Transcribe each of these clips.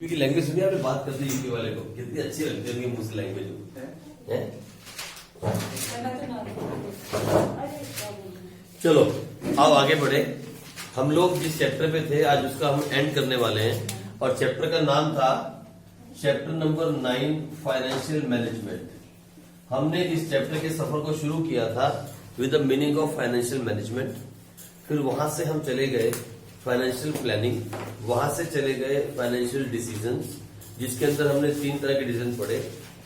UP की language सुनिए आपने बात करते यूपी वाले को कितनी अच्छी लगती है उनकी मुझसे लैंग्वेज है। चलो अब आगे बढ़े। हम लोग जिस चैप्टर पे थे आज उसका हम एंड करने वाले हैं और चैप्टर का नाम था चैप्टर नंबर 9 फाइनेंशियल मैनेजमेंट। हमने इस चैप्टर के सफर को शुरू किया था with the meaning of financial management. फिर वहां से हम चले गए फाइनेंशियल प्लानिंग, वहां से चले गए फाइनेंशियल डिसीजंस, जिसके अंदर हमने 3 तरह के डिसीजन पढ़े।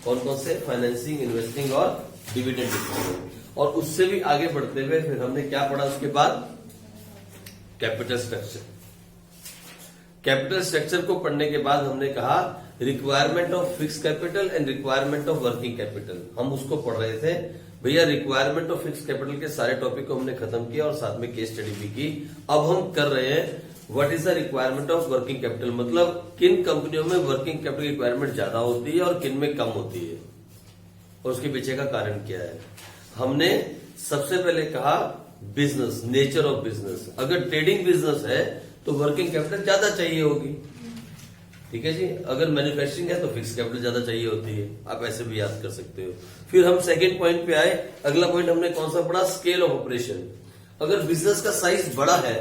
कौन कौन से? फाइनेंसिंग, इन्वेस्टिंग और डिविडेंड डिसीजन। और उससे भी आगे बढ़ते हुए फिर हमने क्या पढ़ा उसके बाद? Capital structure. कैपिटल स्ट्रक्चर को पढ़ने के बाद हमने कहा requirement of fix capital and requirement of working capital. हम उसको पढ़ रहे थे भैया। रिक्वायरमेंट ऑफ फिक्स कैपिटल के सारे टॉपिक को हमने खत्म किया और साथ में केस स्टडी भी की। अब हम कर रहे हैं what is the requirement of working capital, मतलब किन कंपनियों में वर्किंग कैपिटल रिक्वायरमेंट ज्यादा होती है और किन में कम होती है और उसके पीछे का कारण क्या है। हमने सबसे पहले कहा बिजनेस, नेचर ऑफ बिजनेस। अगर ट्रेडिंग बिजनेस है तो वर्किंग कैपिटल ज्यादा चाहिए होगी, ठीक है जी। अगर मैन्युफैक्चरिंग है तो फिक्स कैपिटल ज्यादा चाहिए होती है। आप ऐसे भी याद कर सकते हो। फिर हम सेकंड पॉइंट पे आए। अगला पॉइंट हमने कौन सा पढ़ा? Scale of operation. अगर बिजनेस का साइज बड़ा है,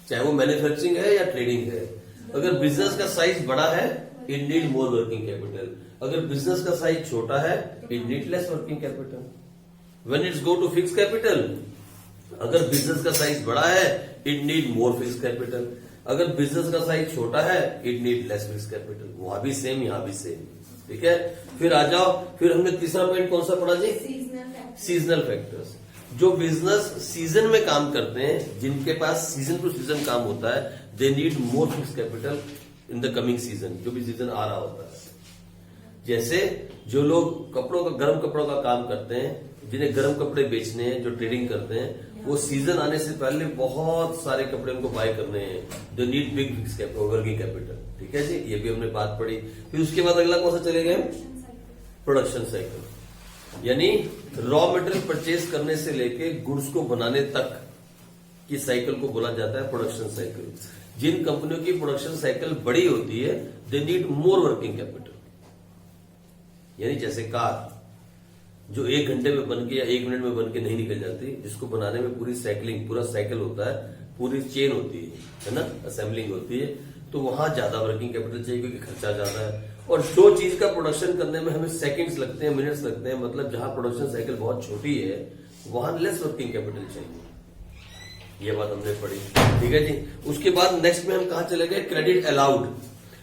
चाहे वो मैन्युफैक्चरिंग है या ट्रेडिंग है, अगर बिजनेस का साइज बड़ा है it need more working capital. अगर बिजनेस का साइज छोटा है it need less working capital. When it's go to fix capital, अगर बिजनेस का साइज बड़ा है it need more fix capital. अगर बिजनेस का साइज छोटा है it need less fix capital. वहां भी सेम, यहां भी सेम, ठीक है। फिर आ जाओ, फिर हमने तीसरा पॉइंट कौन सा पढ़ा जी? Seasonal factors. जो बिजनेस सीजन में काम करते हैं, जिनके पास सीजन टू सीजन काम होता है, they need more fix capital in the coming season, जो भी सीजन आ रहा होता है। जैसे जो लोग कपड़ों का, गर्म कपड़ों का काम करते हैं, जिन्हें गर्म कपड़े बेचने हैं, जो ट्रेडिंग करते हैं, वो सीजन आने से पहले बहुत सारे कपड़े उनको बाय करने हैं। They need big fix working capital, ठीक है जी। ये भी हमने बात पढ़ी। फिर उसके बाद अगला कौन सा चले गए? Production cycle. यानी रॉ मटेरियल परचेज करने से लेके गुड्स को बनाने तक की साइकिल को बोला जाता है प्रोडक्शन साइकिल। जिन कंपनियों की प्रोडक्शन साइकिल बड़ी होती है they need more working capital. यानी जैसे कार जो 1 घंटे में बन के या 1 मिनट में बन के नहीं निकल जाती, जिसको बनाने में पूरी साइकिलिंग, पूरा साइकिल होता है, पूरी चेन होती है ना, असेंबलिंग होती है, तो वहां ज्यादा वर्किंग कैपिटल चाहिए क्योंकि खर्चा ज्यादा है। और जो चीज का प्रोडक्शन करने में हमें सेकंड्स लगते हैं, मिनट्स लगते हैं, मतलब जहां प्रोडक्शन साइकिल बहुत छोटी है वहां लेस वर्किंग कैपिटल चाहिए। ये बात हमने पढ़ी, ठीक है जी। उसके बाद नेक्स्ट में हम कहा चले गए? Credit allowed.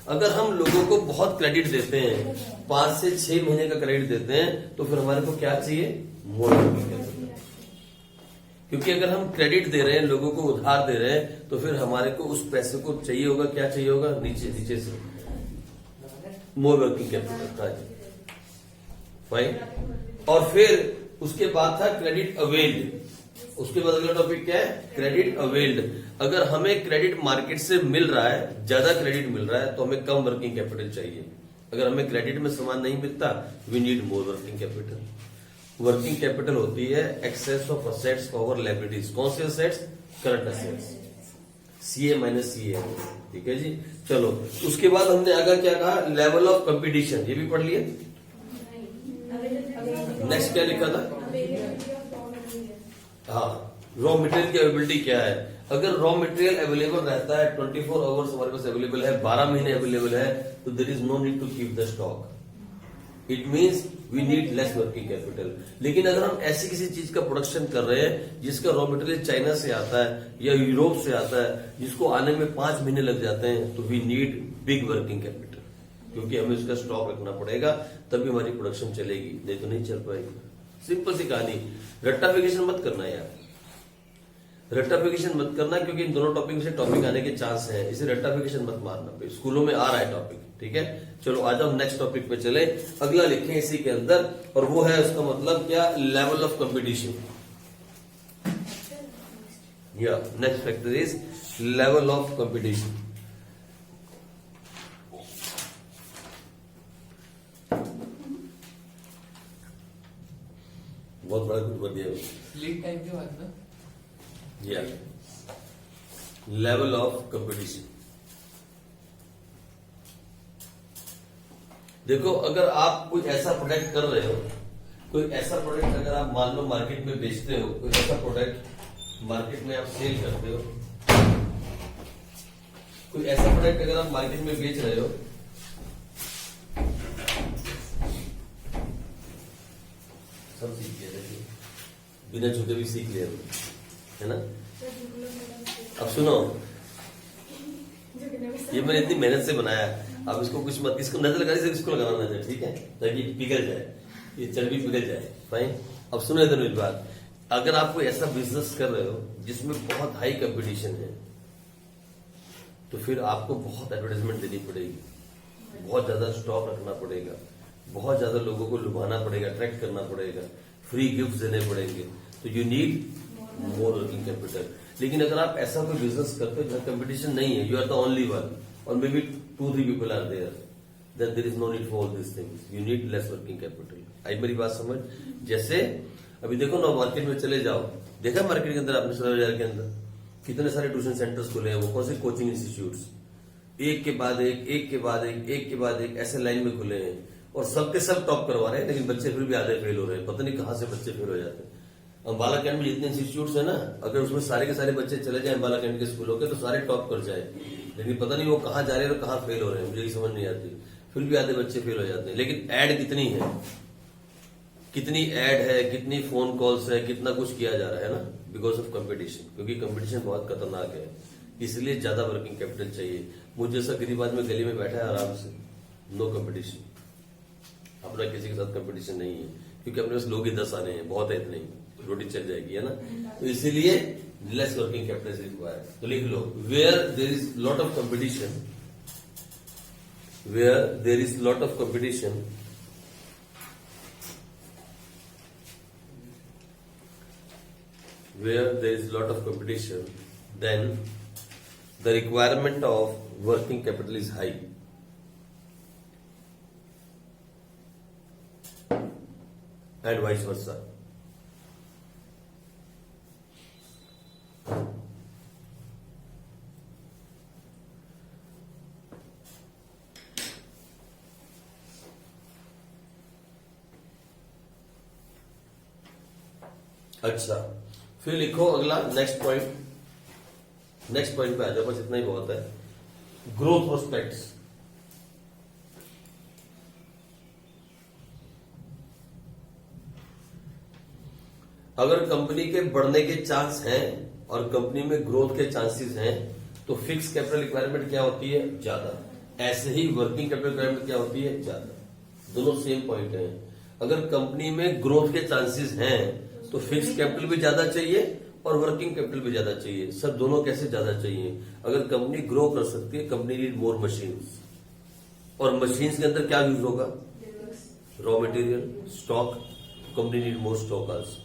अगर हम लोगों को बहुत क्रेडिट देते हैं, 5 से 6 महीने का क्रेडिट देते हैं, तो फिर हमारे को क्या चाहिए? मोर वर्किंग कैपिटल। क्योंकि अगर हम क्रेडिट दे रहे हैं, लोगों को उधार दे रहे हैं, तो फिर हमारे को उस पैसे को चाहिए होगा, क्या चाहिए होगा? नीचे से मोर वर्किंग कैपिटल। फाइन। और फिर उसके बाद था क्रेडिट अवेल्ड। उसके बाद अगला टॉपिक क्या है? Credit availed. अगर हमें क्रेडिट मार्केट से मिल रहा है, ज्यादा क्रेडिट मिल रहा है, तो हमें कम वर्किंग कैपिटल चाहिए। अगर हमें क्रेडिट में सामान नहीं मिलता we need more working capital. Working capital होती है excess of assets over liabilities. कौन से assets? Current assets, CA minus CA, ठीक है जी। चलो उसके बाद हमने आगे क्या कहा? Level of competition. ये भी पढ़ लिए। नेक्स्ट क्या लिखा था? हाँ, रॉ मटेरियल की अवेलेबिलिटी क्या है। अगर रॉ मटेरियल अवेलेबल रहता है 24 आवर्स हमारे पास अवेलेबल है, 12 महीने अवेलेबल है, तो there is no need to keep the stock. It means we need less working capital. लेकिन अगर हम ऐसी किसी चीज का प्रोडक्शन कर रहे हैं जिसका रॉ मटेरियल चाइना से आता है या यूरोप से आता है, जिसको आने में 5 महीने लग जाते हैं, तो we need big working capital, क्योंकि हमें उसका स्टॉक रखना पड़ेगा, तभी हमारी प्रोडक्शन चलेगी, नहीं तो नहीं चल पाएगी। सिंपल सी कहानी। रट्टाफिकेशन मत करना यार, रट्टाफिकेशन मत करना, क्योंकि इन दोनों टॉपिक से टॉपिक आने के चांस है। इसे रट्टाफिकेशन मत मारना, स्कूलों में आ रहा है टॉपिक, ठीक है। चलो आ जाओ नेक्स्ट टॉपिक पे चले। अगला लिखें इसी के अंदर, और वो है उसका मतलब क्या? Level of competition. या next factor is level of competition. बहुत बड़ा कुछ बन गया लीड टाइम के बाद ना। या लेवल ऑफ कंपटीशन। देखो, अगर आप कोई ऐसा प्रोडक्ट कर रहे हो, कोई ऐसा प्रोडक्ट अगर आप मान लो मार्केट में बेचते हो, कोई ऐसा प्रोडक्ट मार्केट में आप सेल करते हो, कोई ऐसा प्रोडक्ट अगर आप मार्केट में बेच रहे हो, सब सीख लिया, देखिए बिना छूटे भी सीख लिया, है ना। अब सुनो, ये मैंने इतनी मेहनत से बनाया, अब इसको कुछ मत, इसको नजर लगाने से इसको लगाना नजर, ठीक है, ताकि पिघल जाए, ये चर्बी पिघल जाए। फाइन। अब सुनो इधर मेरी बात, अगर आप कोई ऐसा बिजनेस कर रहे हो जिसमें बहुत हाई कंपटीशन है, तो फिर आपको बहुत एडवर्टाइजमेंट देनी पड़ेगी, बहुत ज्यादा स्टॉक रखना पड़ेगा, बहुत ज्यादा लोगों को लुभाना पड़ेगा, अट्रैक्ट करना पड़ेगा, फ्री गिफ्ट देने पड़ेंगे, तो you need more working capital. लेकिन अगर आप ऐसा कोई बिजनेस करते हो जहां कंपटीशन नहीं है, you are the only one और may be 2-3 people are there, then there is no need for all this things, you need less working capital. आई मेरी बात समझ? जैसे अभी देखो ना, मार्केट में चले जाओ, देखा मार्केट के अंदर आपने सदर बाजार के अंदर कितने सारे ट्यूशन सेंटर्स खुले हैं, वो कौन से कोचिंग इंस्टीट्यूट्स, एक के बाद एक, एक के बाद एक, एक के बाद एक ऐसे लाइन में खुले हैं, और सबके सब टॉप करवा रहे हैं, लेकिन बच्चे फिर भी आधे फेल हो रहे हैं, पता नहीं कहां से बच्चे फेल हो जाते हैं। अंबाला कैंट में जितने इंस्टीट्यूट्स है ना, अगर उसमें सारे के सारे बच्चे चले जाए अंबाला कैंट के स्कूलों के, तो सारे टॉप कर जाए, लेकिन पता नहीं वो कहां जा रहे हैं और कहां फेल हो रहे हैं, मुझे ये समझ नहीं आती, फिर भी आधे बच्चे फेल हो जाते हैं। लेकिन एड कितनी है, कितनी एड है, कितनी फोन कॉल्स है, कितना कुछ किया जा रहा है ना, बिकॉज ऑफ कंपटीशन, क्योंकि कंपटीशन बहुत खतरनाक है, इसलिए ज्यादा वर्किंग कैपिटल चाहिए। मुझे जैसा गरीब आदमी गली में बैठा है आराम से, नो कंपटीशन, अपना किसी के साथ कंपटीशन नहीं है, क्योंकि अपने पास लोग ही 10 आने हैं, बहुत है इतने ही, रोटी चल जाएगी, है ना। तो इसीलिए less working capital is required. तो लिख लो, where there is lot of competition, where there is lot of competition, where there is lot of competition, then the requirement of working capital is high, and vice versa. अच्छा, फिर लिखो अगला next point पे आ जाओ, बस इतना ही बहुत है। ग्रोथ प्रोस्पेक्ट्स, अगर कंपनी के बढ़ने के चांस हैं और कंपनी में ग्रोथ के चांसेस हैं, तो फिक्स कैपिटल रिक्वायरमेंट क्या होती है? ज्यादा। ऐसे ही वर्किंग कैपिटल रिक्वायरमेंट क्या होती है? ज्यादा। दोनों सेम पॉइंट है। अगर कंपनी में ग्रोथ के चांसेस हैं तो फिक्स कैपिटल भी ज्यादा चाहिए और वर्किंग कैपिटल भी ज्यादा चाहिए। सब दोनों कैसे ज्यादा चाहिए? अगर कंपनी ग्रो कर सकती है, कंपनी नीड मोर मशीन्स, और मशीन्स के अंदर क्या यूज होगा? Raw material, stock. Company need more stalkers.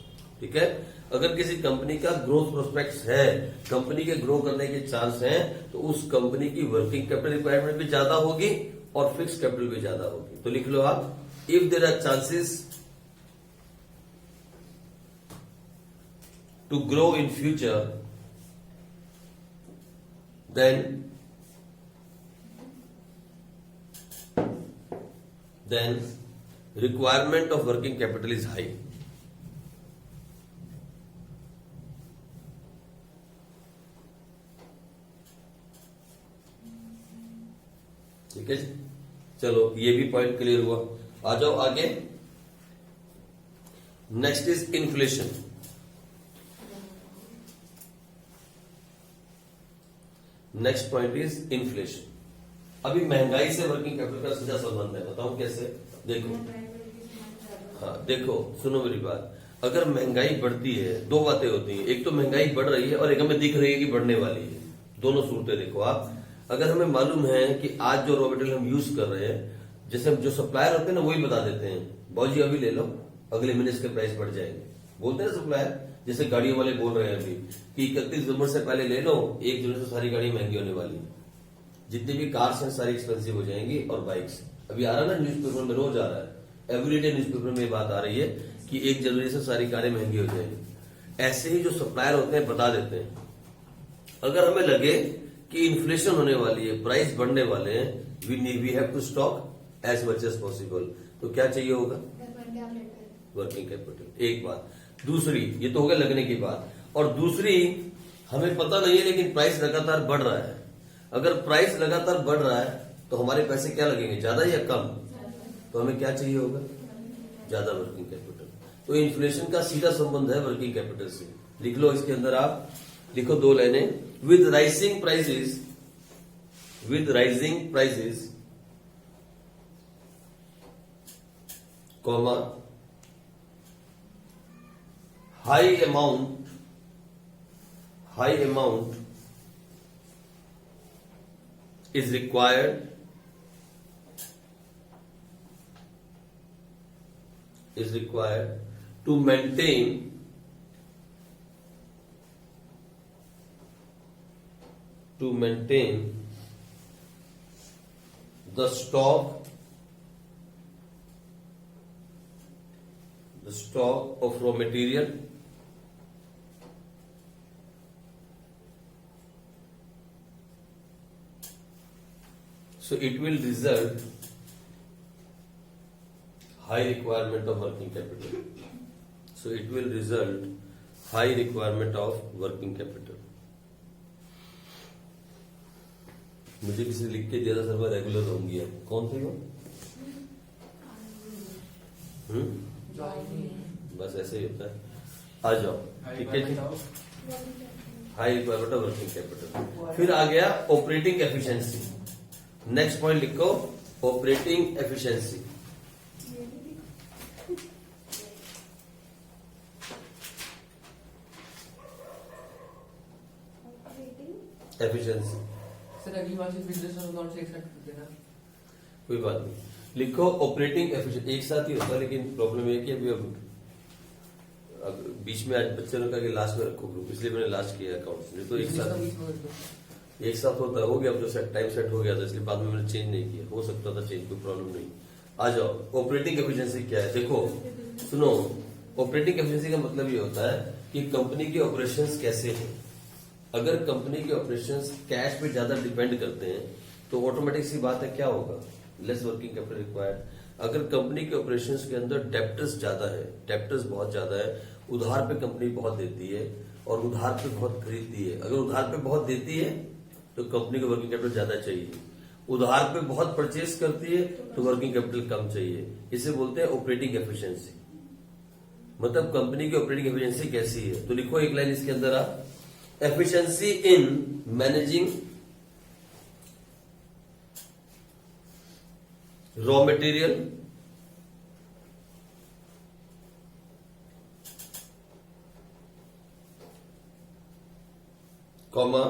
ठीक है। अगर किसी कंपनी का ग्रोथ प्रोस्पेक्ट्स है, कंपनी के ग्रो करने के चांस हैं, तो उस कंपनी की वर्किंग कैपिटल रिक्वायरमेंट भी ज्यादा होगी और फिक्स कैपिटल भी ज्यादा होगी। तो लिख लो आप, if there are chances to grow in future, then requirement of working capital is high. ठीक है जी, चलो ये भी पॉइंट क्लियर हुआ। आ जाओ आगे। Next is inflation. Next point is inflation. अभी महंगाई से वर्किंग कैपिटल का सीधा संबंध है, बताऊं कैसे? देखो, हाँ देखो, सुनो मेरी बात। अगर महंगाई बढ़ती है, दो बातें होती हैं, एक तो महंगाई बढ़ रही है और एक हमें दिख रही है कि बढ़ने वाली है। दोनों सूरतें देखो आप। अगर हमें मालूम है कि आज जो रॉ मटेरियल हम यूज कर रहे हैं, जैसे जो सप्लायर होते हैं ना, वही बता देते हैं, बाबूजी अभी ले लो, अगले महीने इसके प्राइस बढ़ जाएंगे, बोलते हैं सप्लायर। जैसे गाड़ियों वाले बोल रहे हैं अभी कि 31 दिसंबर से पहले ले लो, 1 जनवरी से सारी गाड़ी महंगी होने वाली है, जितनी भी कार्स हैं सारी एक्सपेंसिव हो जाएंगी, और बाइक्स। अभी आ रहा है ना न्यूज़पेपर में, रोज आ रहा है, एवरीडे न्यूज़पेपर में ये बात आ रही है कि 1 जनवरी से सारी कारें महंगी हो जाएंगी। ऐसे ही जो सप्लायर होते हैं बता देते हैं। अगर हमें लगे कि इन्फ्लेशन होने वाली है, प्राइस बढ़ने वाले हैं, we have to stock as much as possible. तो क्या चाहिए होगा? Working capital. एक बात। दूसरी, ये तो हो गया लगने की बात। और दूसरी, हमें पता नहीं है लेकिन प्राइस लगातार बढ़ रहा है। अगर प्राइस लगातार बढ़ रहा है तो हमारे पैसे क्या लगेंगे, ज्यादा या कम? तो हमें क्या चाहिए होगा? ज्यादा वर्किंग कैपिटल। तो इन्फ्लेशन का सीधा संबंध है वर्किंग कैपिटल से। लिख लो, इसके अंदर आप लिखो 2 लाइनें। With rising prices comma high amount is required to maintain the stock of raw material so it will result high requirement of working capital. मुझे किसी लिख के दिया था सर, मैं रेगुलर होंगी। अब कौन थे वो? बस ऐसे ही होता है। आ जाओ, ठीक है जी। High requirement of working capital. फिर आ गया ऑपरेटिंग एफिशिएंसी। नेक्स्ट पॉइंट लिखो, ऑपरेटिंग एफिशिएंसी। एफिशिएंसी सर अगली बार से बिजनेस अकाउंट से एक साथ कर देना। कोई बात नहीं, लिखो ऑपरेटिंग एफिशिएंसी। एक साथ ही होता है, लेकिन प्रॉब्लम ये कि अभी अब बीच में आज बच्चे ने कहा कि लास्ट में रखो ग्रुप, इसलिए मैंने लास्ट किया अकाउंट्स। नहीं तो एक साथ होता हो गया। अब जो टाइम सेट हो गया था, इसलिए बाद में मैंने चेंज नहीं किया। हो सकता था चेंज, कोई प्रॉब्लम नहीं। आ जाओ, ऑपरेटिंग एफिशिएंसी क्या है? देखो सुनो, ऑपरेटिंग एफिशिएंसी का मतलब ये होता है कि कंपनी के ऑपरेशंस कैसे हैं। अगर कंपनी के ऑपरेशंस कैश पे ज्यादा डिपेंड करते हैं तो ऑटोमेटिक सी बात है, क्या होगा? Less working capital required. अगर कंपनी के ऑपरेशंस के अंदर डेप्टर्स ज्यादा है, डेप्टर्स बहुत ज्यादा है, उधार पे कंपनी बहुत देती है और उधार पे बहुत खरीदती है। अगर उधार पे बहुत देती है तो कंपनी को वर्किंग कैपिटल ज्यादा चाहिए। उधार पे बहुत परचेस करती है तो वर्किंग कैपिटल कम चाहिए। इसे बोलते हैं ऑपरेटिंग एफिशिएंसी। मतलब कंपनी की ऑपरेटिंग एफिशिएंसी कैसी है? तो लिखो एक लाइन इसके अंदर आप, efficiency in managing raw material comma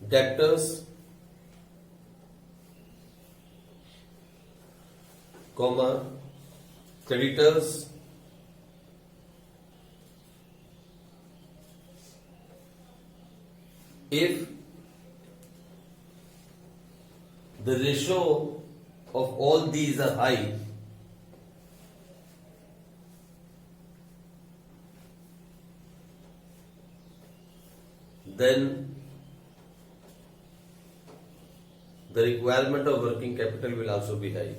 debtors comma creditors if the ratio of all these are high, then the requirement of working capital will also be high.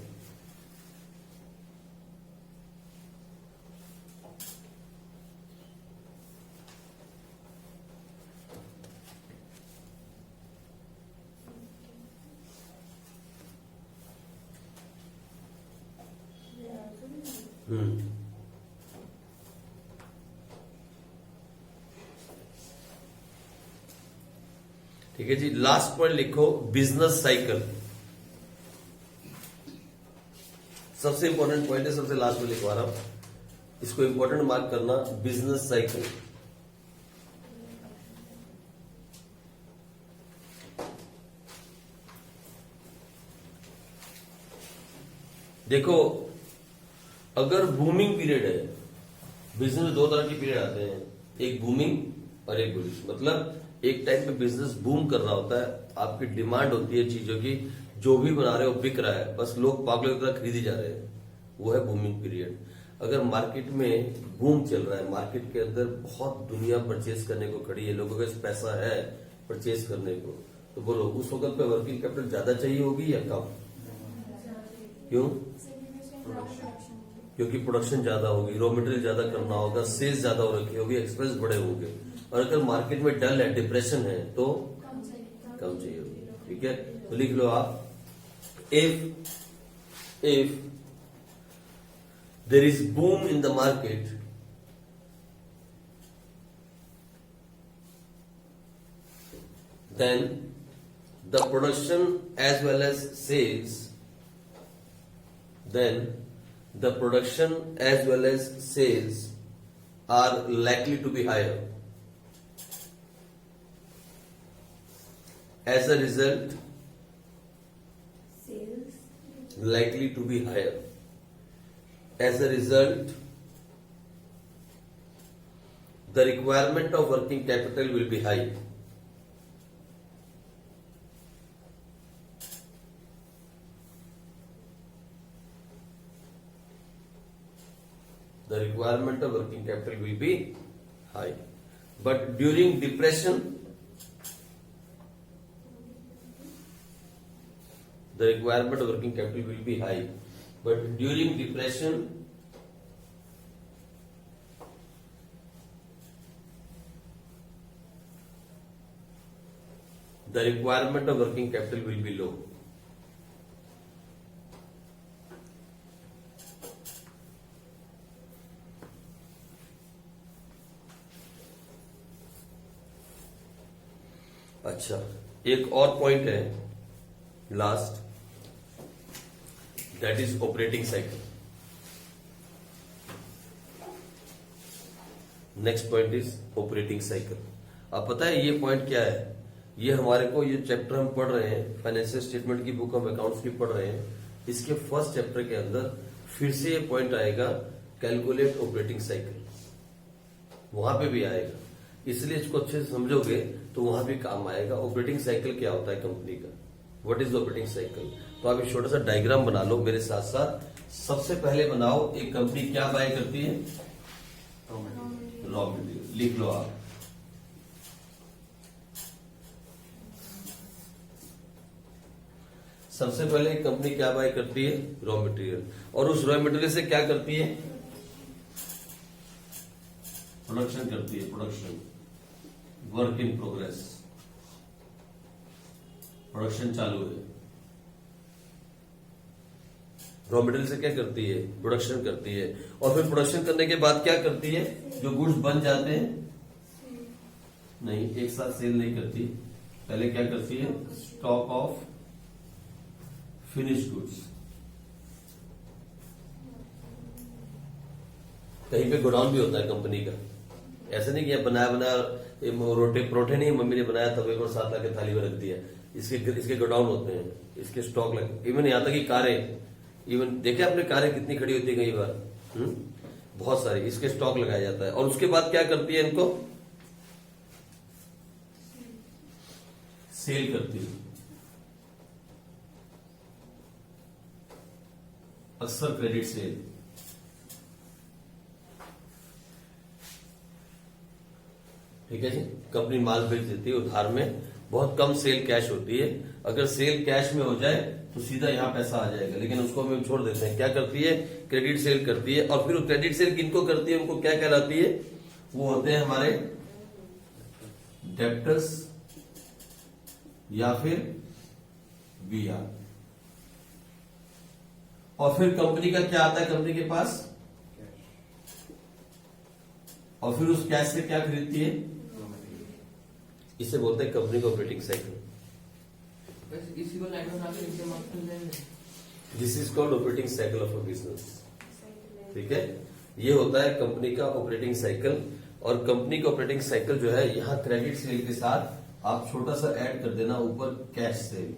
ठीक है जी। लास्ट पॉइंट लिखो, बिजनेस साइकिल। सबसे important point है, सबसे last में लिखवा रहा हूं, इसको इंपॉर्टेंट मार्क करना। बिजनेस साइकिल देखो, अगर बूमिंग पीरियड है, बिजनेस में 2 तरह के पीरियड आते हैं, एक बूमिंग और एक बुलिश। मतलब एक टाइम पे बिजनेस बूम कर रहा होता है, आपकी डिमांड होती है चीजों की, जो भी बना रहे हो बिक रहा है, बस लोग पागलों की तरह खरीदी जा रहे हैं, वो है बूमिंग पीरियड। अगर मार्केट में बूम चल रहा है, मार्केट के अंदर बहुत दुनिया परचेस करने को खड़ी है, लोगों के पास पैसा है परचेस करने को, तो तो बोलो उस वक्त पे वर्किंग कैपिटल ज्यादा चाहिए होगी या कम? क्यों? क्योंकि प्रोडक्शन ज्यादा होगी, रॉ मटेरियल ज्यादा करना होगा, सेल्स ज्यादा हो रखी होगी, एक्सपेंस बड़े होंगे। और अगर मार्केट में डल है, डिप्रेशन है, तो कम चाहिए होगी। ठीक है, तो लिख लो आप, if there is boom in the market, then the production as well as sales, then the production as well as sales are likely to be higher. As a result, sales likely to be higher. As a result, the requirement of working capital will be high. The requirement of working capital will be high. But during depression, the requirement of working capital will be high. But during depression, the requirement of working capital will be low. अच्छा, एक और point है last, that is operating cycle. Next point is operating cycle. अब पता है ये point क्या है? ये हमारे को, ये चैप्टर हम पढ़ रहे हैं, फाइनेंशियल स्टेटमेंट की बुक हम अकाउंट्स की पढ़ रहे हैं, इसके फर्स्ट चैप्टर के अंदर फिर से ये पॉइंट आएगा, कैलकुलेट ऑपरेटिंग साइकिल, वहां पे भी आएगा। इसलिए इसको अच्छे से समझोगे तो वहां भी काम आएगा। ऑपरेटिंग साइकिल क्या होता है कंपनी का, व्हाट इज ऑपरेटिंग साइकिल? तो आप एक छोटा सा डायग्राम बना लो मेरे साथ साथ। सबसे पहले बनाओ, एक कंपनी क्या बाय करती है? Raw material. लिख लो आप, सबसे पहले एक कंपनी क्या बाय करती है? Raw material. और उस रॉ मटेरियल से क्या करती है? प्रोडक्शन करती है। Production, work in progress, production चालू है। रॉ मटेरियल से क्या करती है? प्रोडक्शन करती है। और फिर प्रोडक्शन करने के बाद क्या करती है? जो गुड्स बन जाते हैं, नहीं, एक साथ सेल नहीं करती, पहले क्या करती है? Stock of finished goods. कहीं पे गोडाउन भी होता है कंपनी का, ऐसा नहीं कि बनाया रोटे परोठे नहीं मम्मी ने बनाया तब एक और साथ लाके थाली में रख दिया। इसके गोडाउन होते हैं, इसके स्टॉक लगे। इवन यहां तक कि कारें, इवन देखे आपने कारें कितनी खड़ी होती है कई बार, बहुत सारी, इसके स्टॉक लगाया जाता है। और उसके बाद क्या करती है? इनको सेल करती है, अक्सर क्रेडिट सेल। ठीक है जी, कंपनी माल बेच देती है उधार में, बहुत कम सेल कैश होती है। अगर सेल कैश में हो जाए तो सीधा यहां पैसा आ जाएगा, लेकिन उसको हम छोड़ देते हैं। क्या करती है? क्रेडिट सेल करती है। और फिर वो क्रेडिट सेल किनको करती है? उनको क्या कहलाती है? वो होते हैं हमारे डेप्टर्स या फिर बीआर। और फिर कंपनी का क्या आता है कंपनी के पास? और फिर उस कैश से क्या खरीदती है? इसे बोलते हैं कंपनी का ऑपरेटिंग साइकिल। इसी को लाइन बना के नीचे मार्क कर देंगे। This is called operating cycle of a business. ठीक है, ये होता है कंपनी का ऑपरेटिंग साइकिल। और कंपनी का ऑपरेटिंग साइकिल जो है, यहां क्रेडिट सेल के साथ आप छोटा सा ऐड कर देना ऊपर कैश सेल,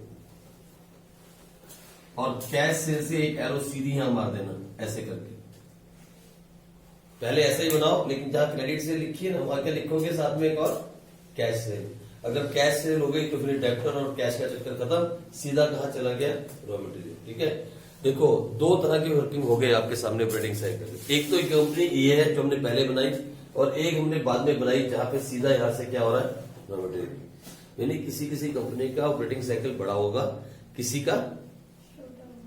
और कैश सेल से एक एरो सीधी यहां मार देना ऐसे करके। पहले ऐसे ही बनाओ, लेकिन जहां क्रेडिट सेल लिखी है ना, वहां क्या लिखोगे साथ में? एक और कैश सेल। अगर कैश सेल हो गई तो फिर डेप्टर और कैश का चक्कर खत्म, सीधा कहां चला गया? Raw material. ठीक है, देखो दो तरह की वर्किंग हो गई आपके सामने ऑपरेटिंग साइकिल। एक तो कंपनी ये है जो हमने पहले बनाई, और एक हमने बाद में बनाई जहां पे सीधा यहां से क्या हो रहा है? Raw material. यानी किसी किसी कंपनी का ऑपरेटिंग साइकिल बड़ा होगा, किसी का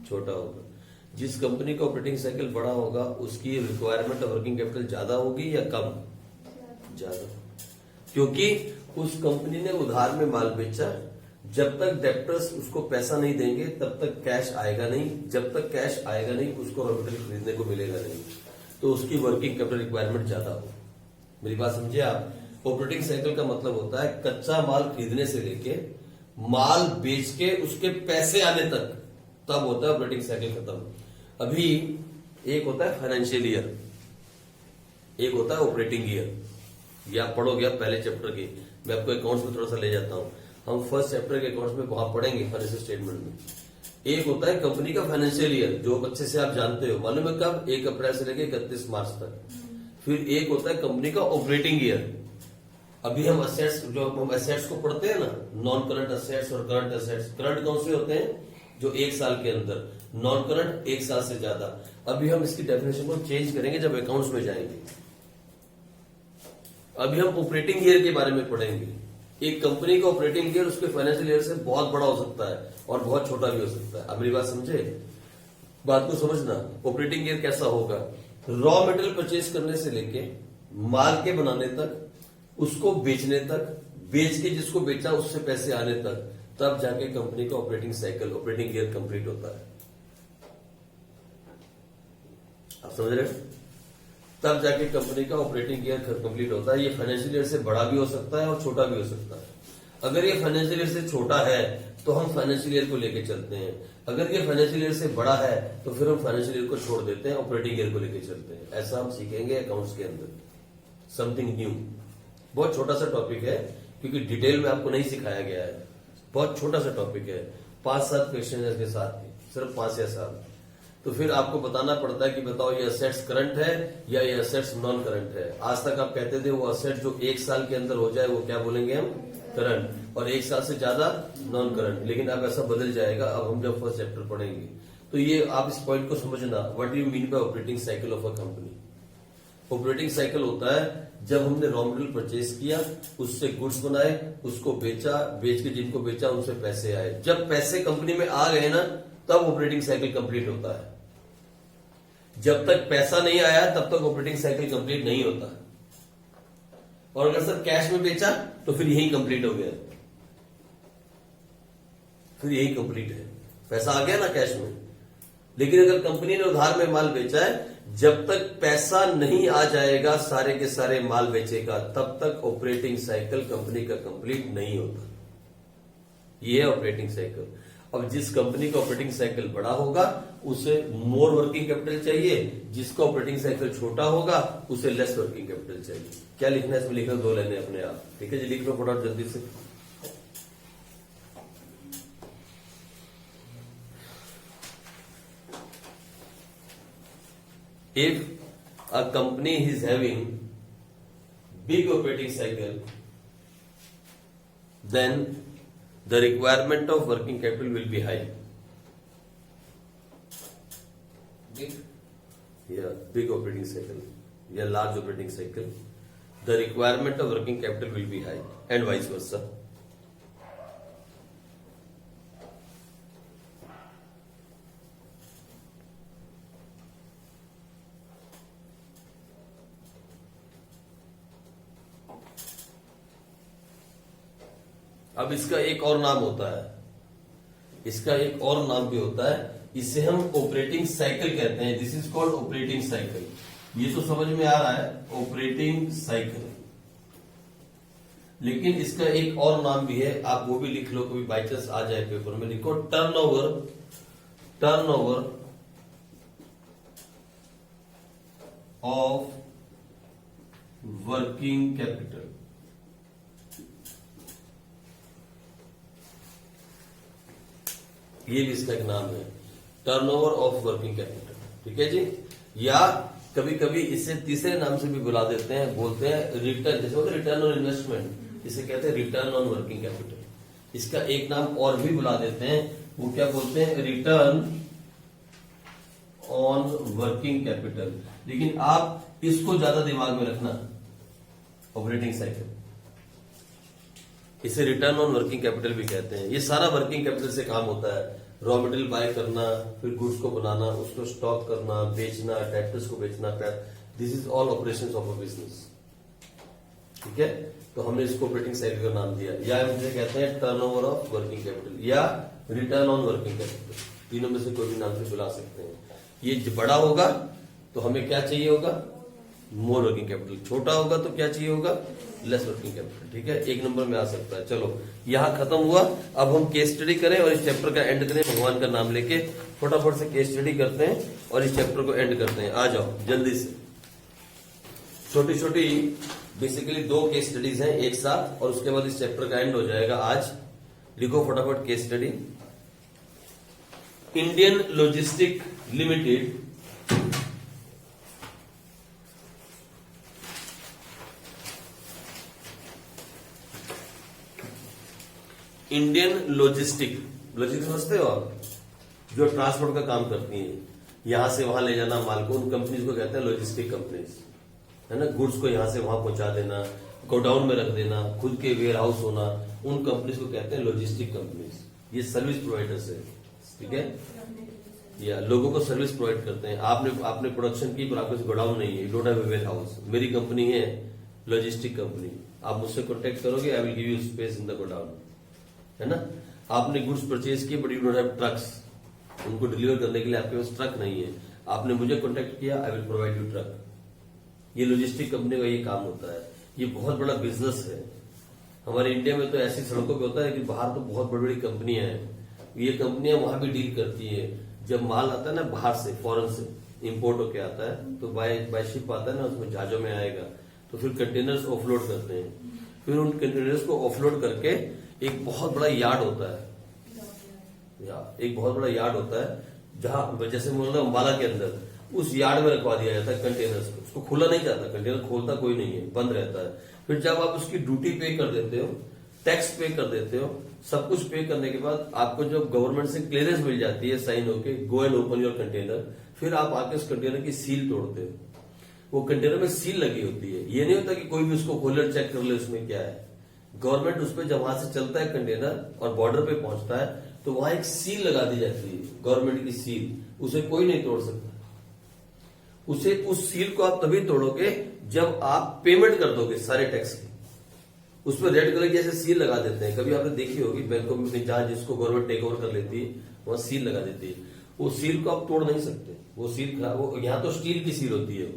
छोटा होगा। जिस कंपनी का ऑपरेटिंग साइकिल बड़ा होगा उसकी रिक्वायरमेंट ऑफ वर्किंग कैपिटल ज्यादा होगी या कम? ज्यादा, क्योंकि उस कंपनी ने उधार में माल बेचा, जब तक डेप्टर्स उसको पैसा नहीं देंगे तब तक कैश आएगा नहीं, जब तक कैश आएगा नहीं उसको रॉ मटेरियल खरीदने को मिलेगा नहीं, तो उसकी वर्किंग कैपिटल रिक्वायरमेंट ज्यादा हो। मेरी बात समझे आप? ऑपरेटिंग साइकिल का मतलब होता है कच्चा माल खरीदने से लेके माल बेच के उसके पैसे आने तक, तब होता है ऑपरेटिंग साइकिल खत्म। अभी एक होता है फाइनेंशियल ईयर, एक होता है ऑपरेटिंग ईयर। ये आप पढ़ोगे आप पहले चैप्टर की, मैं आपको अकाउंट्स में थोड़ा सा ले जाता हूं। हम फर्स्ट चैप्टर के अकाउंट्स में वहां पढ़ेंगे फाइनेंशियल स्टेटमेंट में। एक होता है कंपनी का फाइनेंशियल ईयर, जो अच्छे से आप जानते हो, मालूम है कब? 1 अप्रैल से लेकर 31 मार्च तक। फिर एक होता है कंपनी का ऑपरेटिंग ईयर। अभी हम असेट्स, जो हम असेट्स को पढ़ते हैं ना, नॉन करंट असेट्स और करंट असेट्स। करंट कौन से होते हैं? जो 1 साल के अंदर, नॉन करंट 1 साल से ज्यादा। अभी हम इसकी डेफिनेशन को चेंज करेंगे जब अकाउंट्स में जाएंगे। अभी हम ऑपरेटिंग ईयर के बारे में पढ़ेंगे। एक कंपनी का ऑपरेटिंग ईयर उसके फाइनेंशियल ईयर से बहुत बड़ा हो सकता है और बहुत छोटा भी हो सकता है। अब मेरी बात समझे? बात को समझना। ऑपरेटिंग ईयर कैसा होगा? रॉ मटेरियल परचेज करने से लेके माल के बनाने तक, उसको बेचने तक, बेच के जिसको बेचा उससे पैसे आने तक, तब जाके कंपनी का operating cycle, operating year complete होता है। आप समझ रहे हो? तब जाके कंपनी का ऑपरेटिंग ईयर कंप्लीट होता है। ये फाइनेंशियल ईयर से बड़ा भी हो सकता है और छोटा भी हो सकता है। अगर ये फाइनेंशियल ईयर से छोटा है तो हम फाइनेंशियल ईयर को लेके चलते हैं, अगर ये फाइनेंशियल ईयर से बड़ा है तो फिर हम फाइनेंशियल ईयर को छोड़ देते हैं, ऑपरेटिंग ईयर को लेके चलते हैं। ऐसा हम सीखेंगे अकाउंट्स के अंदर, समथिंग न्यू। बहुत छोटा सा टॉपिक है क्योंकि डिटेल में आपको नहीं सिखाया गया है, बहुत छोटा सा टॉपिक है। 5-7 क्वेश्चन है इसके साथ, सिर्फ 5 या 7। तो फिर आपको बताना पड़ता है कि बताओ ये असेट्स करंट है या ये असेट्स नॉन करंट है। आज तक आप कहते थे वो असेट जो 1 साल के अंदर हो जाए वो क्या बोलेंगे हम? करंट, और 1 साल से ज्यादा नॉन करंट। लेकिन अब ऐसा बदल जाएगा, अब हम जब फर्स्ट चैप्टर पढ़ेंगे। तो ये आप इस पॉइंट को समझना, what do you mean by operating cycle of a company. Operating cycle होता है जब हमने रॉ मटेरियल परचेज किया, उससे गुड्स बनाए, उसको बेचा, बेच के जिनको बेचा उनसे पैसे आए। जब पैसे कंपनी में आ गए ना, तब ऑपरेटिंग साइकिल कंप्लीट होता है। जब तक पैसा नहीं आया तब तक ऑपरेटिंग साइकिल कंप्लीट नहीं होता। और अगर सर कैश में बेचा तो फिर यही कंप्लीट हो गया, फिर यही कंप्लीट है, पैसा आ गया ना कैश में। लेकिन अगर कंपनी ने उधार में माल बेचा है, जब तक पैसा नहीं आ जाएगा सारे के सारे माल बेचेगा, तब तक ऑपरेटिंग साइकिल कंपनी का कंप्लीट नहीं होता। ये है ऑपरेटिंग साइकिल। अब जिस कंपनी का ऑपरेटिंग साइकिल बड़ा होगा उसे मोर वर्किंग कैपिटल चाहिए, जिसका ऑपरेटिंग साइकिल छोटा होगा उसे लेस वर्किंग कैपिटल चाहिए। क्या लिखना है इसमें? लिखना 2 लाइनें अपने आप, ठीक है जी? लिख लो फटाफट जल्दी से। If a company is having big operating cycle, then the requirement of working capital will be high. Big. Yeah, big operating cycle. Yeah, large operating cycle. The requirement of working capital will be high, and vice versa. अब इसका एक और नाम होता है, इसका एक और नाम भी होता है, इसे हम ऑपरेटिंग साइकिल कहते हैं। This is called operating cycle. ये तो समझ में आ रहा है, ऑपरेटिंग साइकिल। लेकिन इसका एक और नाम भी है, आप वो भी लिख लो, कभी बाई चांस आ जाए पेपर में, लिखो turnover. Turnover of working capital. ये भी इसका एक नाम है, टर्नओवर ऑफ वर्किंग कैपिटल, ठीक है जी। या कभी कभी इसे तीसरे नाम से भी बुला देते हैं, बोलते हैं रिटर्न, जैसे होता है रिटर्न ऑन इन्वेस्टमेंट, इसे कहते हैं रिटर्न ऑन वर्किंग कैपिटल। इसका एक नाम और भी बुला देते हैं, वो क्या बोलते हैं? Return on working capital. लेकिन आप इसको ज्यादा दिमाग में रखना, ऑपरेटिंग साइकिल। इसे रिटर्न ऑन वर्किंग कैपिटल भी कहते हैं। ये सारा वर्किंग कैपिटल से काम होता है। रॉ मटेरियल बाय करना, फिर गुड्स को बनाना, उसको स्टॉक करना, बेचना, डेब्टर्स को बेचना, this is all operations of a business. ठीक है, तो हमने इसको ऑपरेटिंग साइकिल का नाम दिया, या हम इसे कहते हैं टर्नओवर ऑफ वर्किंग कैपिटल या रिटर्न ऑन वर्किंग कैपिटल। तीनों में से कोई भी नाम से बुला सकते हैं। ये बड़ा होगा तो हमें क्या चाहिए होगा, मोर वर्किंग कैपिटल। छोटा होगा तो क्या चाहिए होगा, लेस वर्किंग कैपिटल। ठीक है, एक नंबर में आ सकता है। चलो यहां खत्म हुआ। अब हम केस स्टडी करें और इस चैप्टर का एंड करें। भगवान का नाम लेके फटाफट से केस स्टडी करते हैं और इस चैप्टर को एंड करते हैं। आ जाओ जल्दी से। छोटी छोटी बेसिकली 2 केस स्टडीज हैं एक साथ, और उसके बाद इस चैप्टर का एंड हो जाएगा आज। लिखो फटाफट case study. Indian logistic limited logistic समझते हो आप, जो ट्रांसपोर्ट का काम करती हैं, यहां से वहां ले जाना माल को, उन कंपनीज को कहते हैं लॉजिस्टिक कंपनीज, है ना। गुड्स को यहां से वहां पहुंचा देना, गोडाउन में रख देना, खुद के वेयर हाउस होना, उन कंपनीज को कहते हैं लॉजिस्टिक कंपनीज। ये सर्विस प्रोवाइडर्स है। ठीक है, या लोगों को सर्विस प्रोवाइड करते हैं। आपने प्रोडक्शन की पर आपके गोडाउन नहीं है, don't have a warehouse, मेरी कंपनी है लॉजिस्टिक कंपनी, आप मुझसे कॉन्टेक्ट करोगे, I will give you space in the godown, है ना। आपने गुड्स परचेज किए but you don't have trucks, उनको डिलीवर करने के लिए आपके पास ट्रक नहीं है, आपने मुझे कॉन्टेक्ट किया, I will provide you truck. ये लॉजिस्टिक कंपनी का ये काम होता है। ये बहुत बड़ा बिजनेस है। हमारे इंडिया में तो ऐसी सड़कों पे होता है, लेकिन बाहर तो बहुत बड़ी बड़ी कंपनियां हैं। ये कंपनियां वहां भी डील करती है। जब माल आता है ना बाहर से, फॉरेन से इंपोर्ट होके आता है, तो बाय शिप आता है ना, उसमें जहाजों में आएगा, तो फिर कंटेनर्स ऑफलोड करते हैं। फिर उन कंटेनर्स को ऑफलोड करके एक बहुत बड़ा यार्ड होता है, एक बहुत बड़ा यार्ड होता है जहां, जैसे बोलना अंबाला के अंदर, उस यार्ड में रखवा दिया जाता है कंटेनर्स को। उसको खोला नहीं जाता, कंटेनर खोलता कोई नहीं है, बंद रहता है। फिर जब आप उसकी ड्यूटी पे कर देते हो, टैक्स पे कर देते हो, सब कुछ पे करने के बाद आपको जब गवर्नमेंट से क्लियरेंस मिल जाती है साइन होके, go and open your container, फिर आप आके उस कंटेनर की सील तोड़ते हो। वो कंटेनर में सील लगी होती है। ये नहीं होता कि कोई भी उसको खोले चेक कर ले उसमें क्या है। गवर्नमेंट उस पर जब वहां से चलता है कंटेनर और बॉर्डर पे पहुंचता है, तो वहां एक सील लगा दी जाती है, गवर्नमेंट की सील। उसे कोई नहीं तोड़ सकता। उस सील को आप तभी तोड़ोगे जब आप पेमेंट कर दोगे सारे टैक्स की। उसमें रेड कलर की ऐसे सील लगा देते हैं, कभी आपने देखी होगी बैंकों में, जहां जिसको गवर्नमेंट टेक ओवर कर लेती है वहां सील लगा देती है। वो सील को आप तोड़ नहीं सकते। वो सील यहाँ तो स्टील की सील होती है,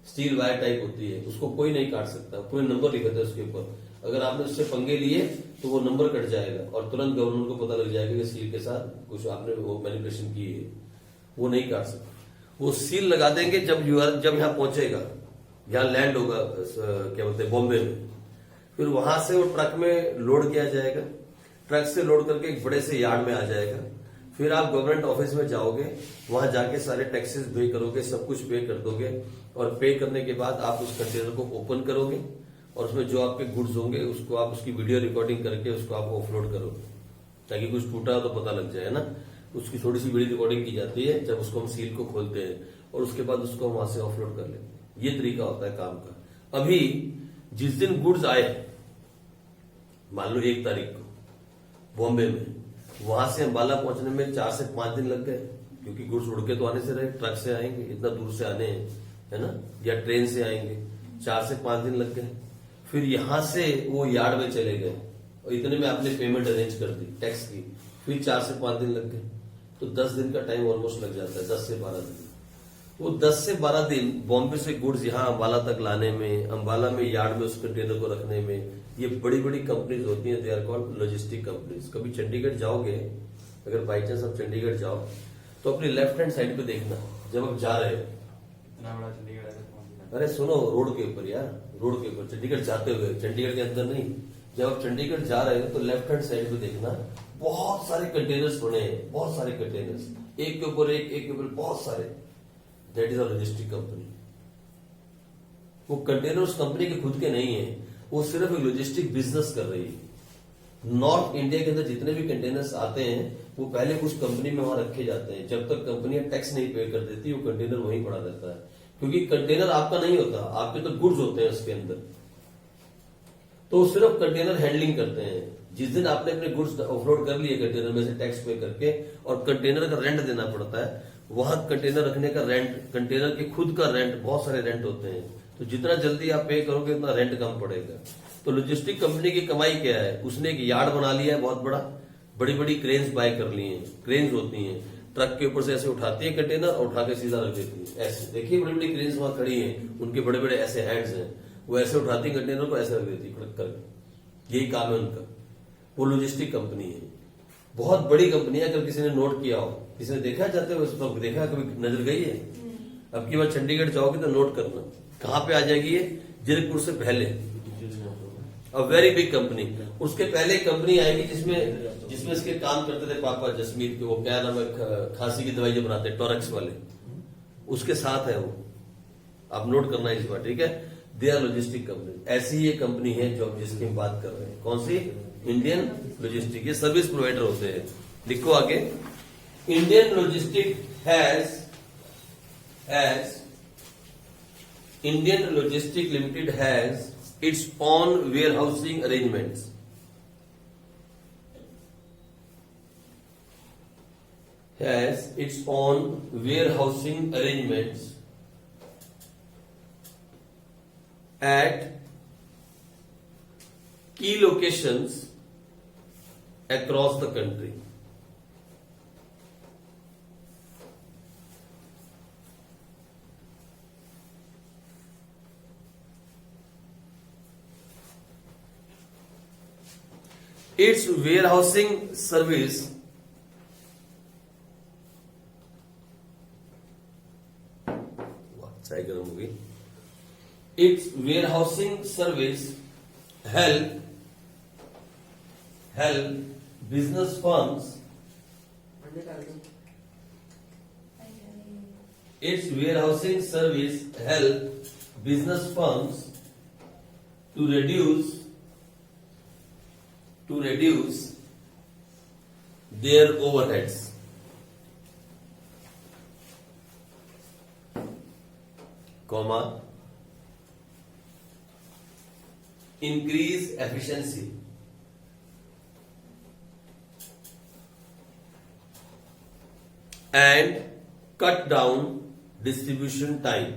स्टील वायर टाइप होती है, उसको कोई नहीं काट सकता। पूरे नंबर लिखे थे उसके ऊपर। अगर आपने उससे पंगे लिए तो वो नंबर कट जाएगा और तुरंत गवर्नमेंट को पता लग जाएगा कि सील के साथ कुछ आपने वो मैनिपुलेशन की है। वो नहीं काट सकता। वो सील लगा देंगे जब यहाँ पहुंचेगा, यहाँ लैंड होगा, क्या बोलते हैं, बॉम्बे में। फिर वहां से वो ट्रक में लोड किया जाएगा, ट्रक से लोड करके एक बड़े से यार्ड में आ जाएगा। फिर आप गवर्नमेंट ऑफिस में जाओगे, वहां जाके सारे टैक्सेस पे करोगे, सब कुछ पे कर दोगे, और पे करने के बाद आप उस कंटेनर को ओपन करोगे और उसमें जो आपके गुड्स होंगे उसको आप उसकी वीडियो रिकॉर्डिंग करके उसको आप ऑफलोड करोगे, ताकि कुछ टूटा तो पता लग जाए ना। उसकी थोड़ी सी वीडियो रिकॉर्डिंग की जाती है जब उसको हम सील को खोलते हैं, और उसके बाद उसको हम वहां से ऑफलोड कर लेते हैं। ये तरीका होता है काम का। अभी जिस दिन गुड्स आए, मान लो 1 तारीख को बॉम्बे में, वहां से अंबाला पहुंचने में 4 से 5 दिन लग गए, क्योंकि गुड्स उड़ के तो आने से रहे, ट्रक से आएंगे, इतना दूर से आने हैं, है ना, या ट्रेन से आएंगे, 4 से 5 दिन लग गए। फिर यहां से वो यार्ड में चले गए और इतने में आपने पेमेंट अरेंज कर दी टैक्स की, फिर 4 से 5 दिन लग गए, तो 10 दिन का टाइम ऑलमोस्ट लग जाता है, 10 से 12 दिन। वो 10 से 12 दिन बॉम्बे से गुड्स यहाँ अंबाला तक लाने में, अंबाला में यार्ड में उस कंटेनर को रखने में, ये बड़ी बड़ी कंपनीज होती हैं, they are called logistic companies. कभी चंडीगढ़ जाओगे, अगर बाई चांस आप चंडीगढ़ जाओ तो अपनी लेफ्ट हैंड साइड पे देखना, जब आप जा रहे हो, इतना बड़ा चंडीगढ़ है तो अरे सुनो, रोड के ऊपर यार, रोड के ऊपर चंडीगढ़ जाते हुए, चंडीगढ़ के अंदर नहीं, जब आप चंडीगढ़ जा रहे हो तो लेफ्ट हैंड साइड पे देखना, बहुत सारे कंटेनर्स पड़े हैं, बहुत सारे कंटेनर्स, एक के ऊपर एक के ऊपर बहुत सारे। That is a logistic company. वो कंटेनर उस कंपनी के खुद के नहीं है, वो सिर्फ एक लॉजिस्टिक बिजनेस कर रही है। नॉर्थ इंडिया के अंदर जितने भी कंटेनर्स आते हैं वो पहले उस कंपनी में वहां रखे जाते हैं। जब तक कंपनियां टैक्स नहीं पे कर देती, वो कंटेनर वहीं पड़ा रहता है, क्योंकि कंटेनर आपका नहीं होता, आपके तो गुड्स होते हैं उसके अंदर। तो सिर्फ कंटेनर हैंडलिंग करते हैं। जिस दिन आपने अपने गुड्स ऑफलोड कर लिए कंटेनर में से टैक्स पे करके और कंटेनर का रेंट देना पड़ता है, वहां कंटेनर रखने का रेंट, कंटेनर के खुद का रेंट, बहुत सारे रेंट होते हैं। तो जितना जल्दी आप पे करोगे उतना रेंट कम पड़ेगा। तो लॉजिस्टिक कंपनी की कमाई क्या है, उसने एक यार्ड बना लिया है बहुत बड़ा, बड़ी बड़ी क्रेन्स बाय कर ली हैं। क्रेन्स होती हैं, ट्रक के ऊपर से ऐसे उठाती है कंटेनर और उठा के सीधा रख देती है। ऐसे देखिए बड़ी बड़ी क्रेन्स वहां खड़ी हैं, उनके बड़े बड़े ऐसे हैंड्स हैं, वो ऐसे उठाती है कंटेनर को, ऐसे रख देती है खड़क करके। यही काम है उनका। वो लॉजिस्टिक कंपनी है, बहुत बड़ी कंपनी है। अगर किसी ने नोट किया हो, किसी ने देखा जाते हुए, तो देखा, कभी नजर गई है? अब की बार चंडीगढ़ जाओगे तो नोट करना, कहां पे आ जाएगी ये, जीरकपुर से पहले। A very big company. उसके पहले एक कंपनी आएगी जिसमें इसके काम करते थे पापा जसमीत के, वो क्या नाम है, खांसी की दवाई जो बनाते हैं, टोरक्स वाले, उसके साथ है वो। आप नोट करना इस बार, ठीक है। They are logistic company. ऐसी ही ये कंपनी है जो जिसकी हम बात कर रहे हैं। कौन सी? Indian logistic. ये सर्विस प्रोवाइडर होते हैं। लिखो आगे, Indian logistic has Indian Logistics Limited has its own warehousing arrangements. Has its own warehousing arrangements at key locations across the country. Its warehousing service चाय गर्म होगी। Its warehousing service help business firms. Its warehousing service help business firms to reduce their overheads. Comma, increase efficiency and cut down distribution time.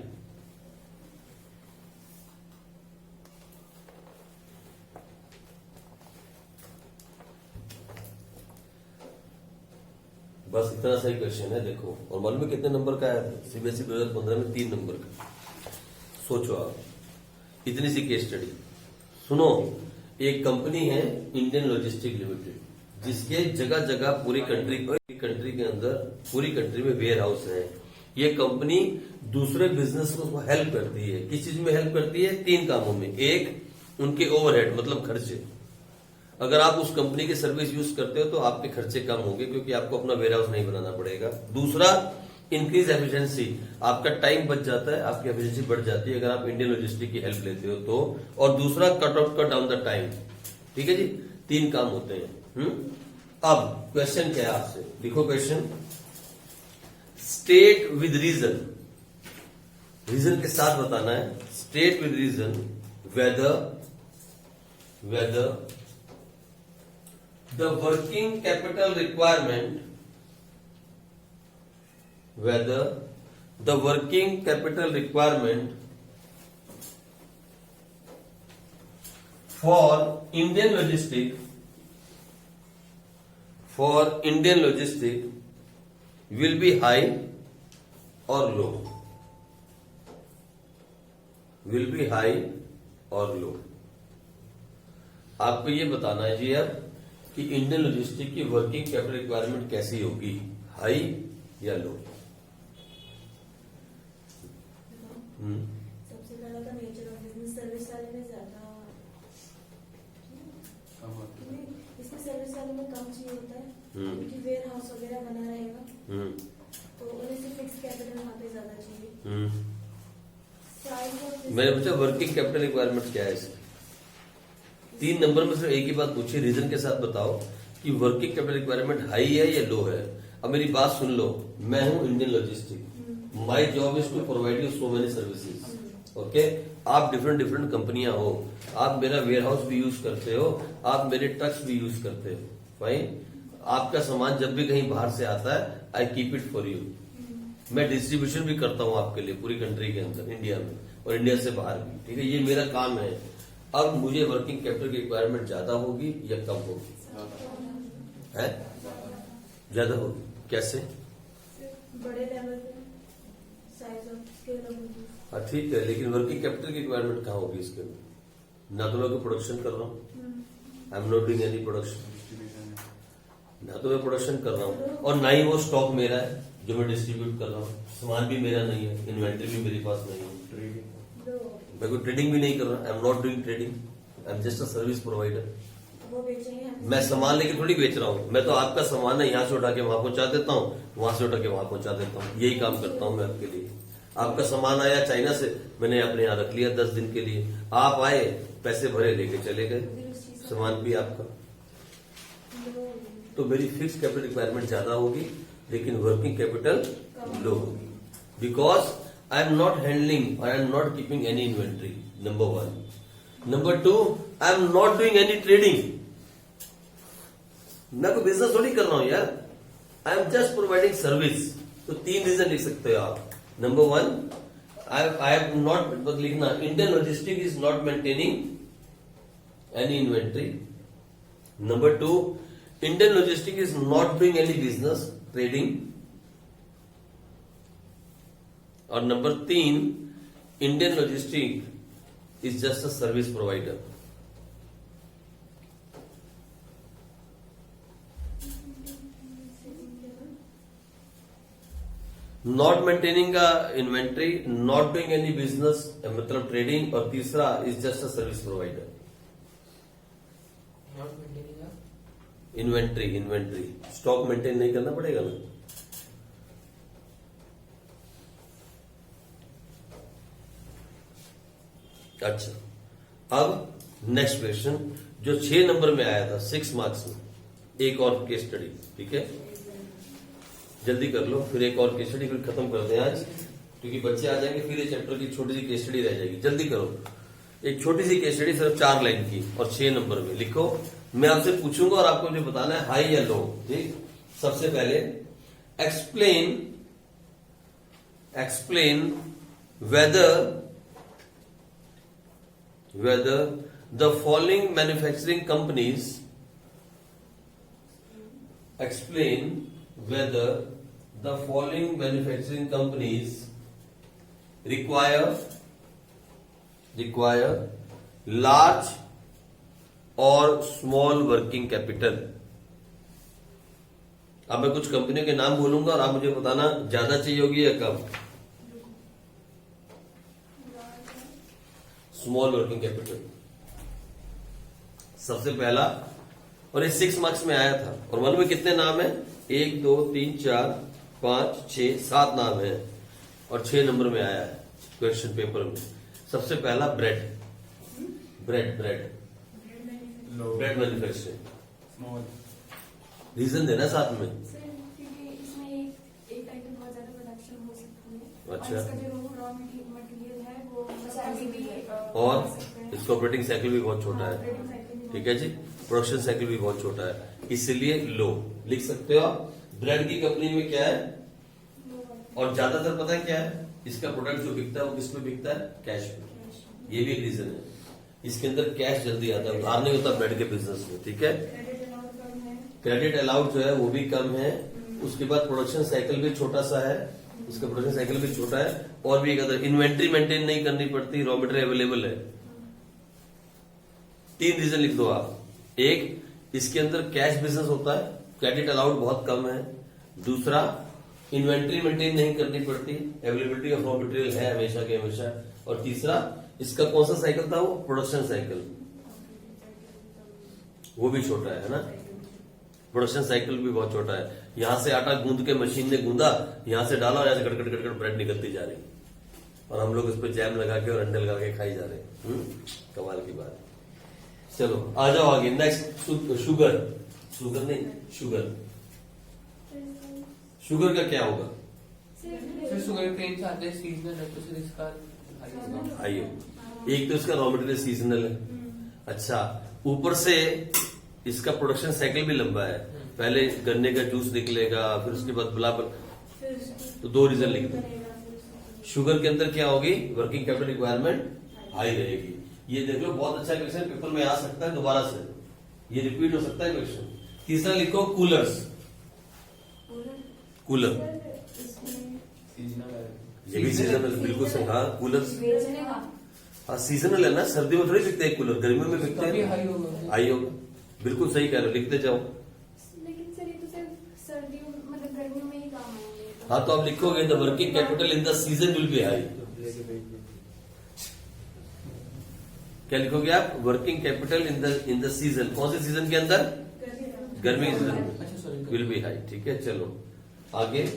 बस इतना सही question है। देखो, और मालूम है कितने नंबर का है? सीबीएसई 2015 में 3 नंबर का। सोचो आप, इतनी सी केस स्टडी। सुनो, एक कंपनी है इंडियन लॉजिस्टिक लिमिटेड, जिसके जगह जगह पूरी कंट्री के अंदर, पूरी कंट्री में वेयर हाउस है। ये कंपनी दूसरे बिजनेस को हेल्प करती है। किस चीज में हेल्प करती है? 3 कामों में। एक, उनके ओवरहेड मतलब खर्चे। अगर आप उस कंपनी की सर्विस यूज करते हो तो आपके खर्चे कम होंगे, क्योंकि आपको अपना वेयर हाउस नहीं बनाना पड़ेगा। दूसरा, इंक्रीज एफिशिएंसी, आपका टाइम बच जाता है, आपकी एफिशिएंसी बढ़ जाती है अगर आप इंडियन लॉजिस्टिक की हेल्प लेते हो तो। और दूसरा, कट डाउन द टाइम। ठीक है जी, 3 काम होते हैं। अब क्वेश्चन क्या है आपसे? लिखो question, state with reason, reason के साथ बताना है। State with reason whether the working capital requirement for Indian logistic will be high or low. Will be high or low. आपको ये बताना है जी अब कि इंडियन लॉजिस्टिक की वर्किंग कैपिटल रिक्वायरमेंट कैसी होगी, हाई या लो। सबसे पहला तो नेचर ऑफ बिजनेस सर्विस वाले में ज्यादा, इसमें सर्विस वाले में कम चाहिए होता है, क्योंकि वेयर हाउस वगैरह बना रहेगा, तो उन्हें से फिक्स कैपिटल वहाँ पे ज्यादा चाहिए। मैंने पूछा वर्किंग कैपिटल रिक्वायरमेंट क्या है इसकी? 3 नंबर में सिर्फ एक ही बात पूछी, रीजन के साथ बताओ कि वर्किंग कैपिटल रिक्वायरमेंट हाई है या लो है। अब मेरी बात सुन लो, मैं हूं Indian logistic, my job is to provide you so many services, okay. आप डिफरेंट डिफरेंट कंपनियां हो, आप मेरा वेयर हाउस भी यूज करते हो, आप मेरे ट्रक्स भी यूज करते हो, फाइन। आपका सामान जब भी कहीं बाहर से आता है, I keep it for you. मैं डिस्ट्रीब्यूशन भी करता हूं आपके लिए पूरी कंट्री के अंदर, इंडिया में और इंडिया से बाहर भी, ठीक है, ये मेरा काम है। अब मुझे वर्किंग कैपिटल की रिक्वायरमेंट ज्यादा होगी या कम होगी? है ज्यादा होगी। कैसे? बड़े लेवल पे साइज ऑफ स्केल होगी। हाँ ठीक है, लेकिन वर्किंग कैपिटल की रिक्वायरमेंट कहाँ होगी इसके अंदर? ना तो मैं कोई प्रोडक्शन कर रहा हूँ, आई am not doing any production, ना तो मैं प्रोडक्शन कर रहा हूँ और ना ही वो स्टॉक मेरा है जो मैं डिस्ट्रीब्यूट कर रहा हूँ, सामान भी मेरा नहीं है, इन्वेंटरी भी मेरे पास नहीं है, मैं कोई ट्रेडिंग भी नहीं कर रहा, आई am not doing trading, I am just a service provider. वो बेचेंगे हम। मैं सामान लेके थोड़ी बेच रहा हूँ, मैं तो आपका सामान है यहाँ से उठा के वहां पहुंचा देता हूँ, वहां से उठा के वहां पहुंचा देता हूँ, यही काम करता हूँ मैं आपके लिए। आपका सामान आया चाइना से, मैंने अपने यहाँ रख लिया 10 दिन के लिए, आप आए, पैसे भरे, लेके चले गए, सामान भी आपका। तो मेरी फिक्स कैपिटल रिक्वायरमेंट ज्यादा होगी लेकिन वर्किंग कैपिटल लो होगी, because I am not handling और I am not keeping any inventory, number 1। Number 2, I am not doing any trading, मैं कोई बिजनेस थोड़ी कर रहा हूं यार, I am just providing service. तो 3 रीजन लिख सकते हो आप। नंबर 1, आई एम नॉट, लिखना, Indian logistic is not maintaining any inventory. Number 2, Indian logistic is not doing any business trading. और number 3, Indian logistic is just a service provider. Not maintaining का inventory, not doing any business मतलब trading, और तीसरा is just a service provider. Not maintaining का inventory stock maintain नहीं करना पड़ेगा ना। अच्छा, अब नेक्स्ट क्वेश्चन जो 6 नंबर में आया था 6 मार्क्स में, एक और केस स्टडी, ठीक है, जल्दी कर लो, फिर एक और केस स्टडी फिर खत्म कर दें आज, क्योंकि बच्चे आ जाएंगे, फिर ये चैप्टर की छोटी सी केस स्टडी रह जाएगी। जल्दी करो, एक छोटी सी केस स्टडी सिर्फ 4 लाइन की और 6 नंबर में लिखो। मैं आपसे पूछूंगा और आपको मुझे बताना है हाई या लो, ठीक। सबसे पहले explain whether the following manufacturing companies require large और स्मॉल वर्किंग कैपिटल। अब मैं कुछ कंपनियों के नाम बोलूंगा और आप मुझे बताना ज्यादा चाहिए होगी या कम। स्मॉल वर्किंग कैपिटल सबसे पहला, और ये 6 मार्क्स में आया था, और 1 में कितने नाम है? 1 2 3 4 5 6 7 नाम है, और 6 नंबर में आया है क्वेश्चन पेपर में। सबसे पहला ब्रेड मैन्युफैक्चरिंग। रीजन देना साथ में। सर, क्योंकि इसमें एक टाइम में बहुत ज्यादा प्रोडक्शन हो सकती है। अच्छा। और इसका जो रॉ मटेरियल है वो और इसका ऑपरेटिंग साइकिल भी बहुत छोटा है, ठीक है जी, प्रोडक्शन साइकिल भी बहुत छोटा है, इसलिए लो लिख सकते हो आप। ब्रेड की कंपनी में क्या है, और ज्यादातर पता है क्या है, इसका प्रोडक्ट जो बिकता है वो किस में बिकता है? कैश में। ये भी एक रीजन है, इसके अंदर कैश जल्दी आता है, उधार नहीं होता ब्रेड के बिजनेस में, ठीक है। क्रेडिट अलाउड जो है वो भी कम है, उसके बाद प्रोडक्शन साइकिल भी छोटा सा है, उसका प्रोडक्शन साइकिल भी छोटा है, और भी एक अदर इन्वेंट्री मेंटेन नहीं करनी पड़ती, रॉ मटेरियल अवेलेबल है। 3 रीजन लिख दो आप। एक, इसके अंदर कैश बिजनेस होता है, क्रेडिट अलाउड बहुत कम है। दूसरा, इन्वेंट्री मेंटेन नहीं करनी पड़ती, अवेलेबिलिटी ऑफ रॉ मटेरियल है हमेशा के हमेशा। और तीसरा, इसका कौन सा साइकिल था? वो प्रोडक्शन साइकिल, वो भी छोटा है ना, प्रोडक्शन साइकिल भी बहुत छोटा है। यहां से आटा गूंद के मशीन ने गूंदा, यहां से डाला और यहां से कट कट ब्रेड निकलती जा रही, और हम लोग इस पर जैम लगा के और अंडे लगा के खाई जा रहे। कमाल की बात। चलो आ जाओ आगे। नेक्स्ट, शुगर का क्या होगा? फिर शुगर केन से आते हैं सीजनल है, तो फिर इसका आइए, एक तो इसका रॉ मटेरियल सीजनल है, अच्छा ऊपर से इसका प्रोडक्शन साइकिल भी लंबा है, पहले गन्ने का जूस निकलेगा, फिर उसके बाद बलाबर, फिर उसकी तो 2 रीजन लिख दो। बनेगा, फिर उसकी- शुगर के अंदर क्या होगी, वर्किंग कैपिटल रिक्वायरमेंट हाई रहेगी। ये देख लो, बहुत अच्छा क्वेश्चन पेपर में आ सकता है दोबारा से, ये रिपीट हो सकता है क्वेश्चन। तीसरा लिखो कूलर्स, कूलर, इसमें सीजनल है। ये भी सीजनल, बिल्कुल सही, हाँ कूलर्स, बेचने का हाँ सीजनल है ना, सर्दियों में थोड़ी बिकते हैं कूलर, गर्मियों में बिकते तभी हैं, हाई होगा। हाई होगा, बिल्कुल सही कह रहे हो, लिखते जाओ। लेकिन सर ये तो सिर्फ सर्दियों मतलब गर्मियों में ही काम आएंगे। हाँ तो आप लिखोगे the working capital in the season will be high, क्या लिखोगे आप, working capital in the season, कौन से सीजन के अंदर, गर्मी के सीजन अच्छा सॉरी विल बी हाई, ठीक है। चलो आगे,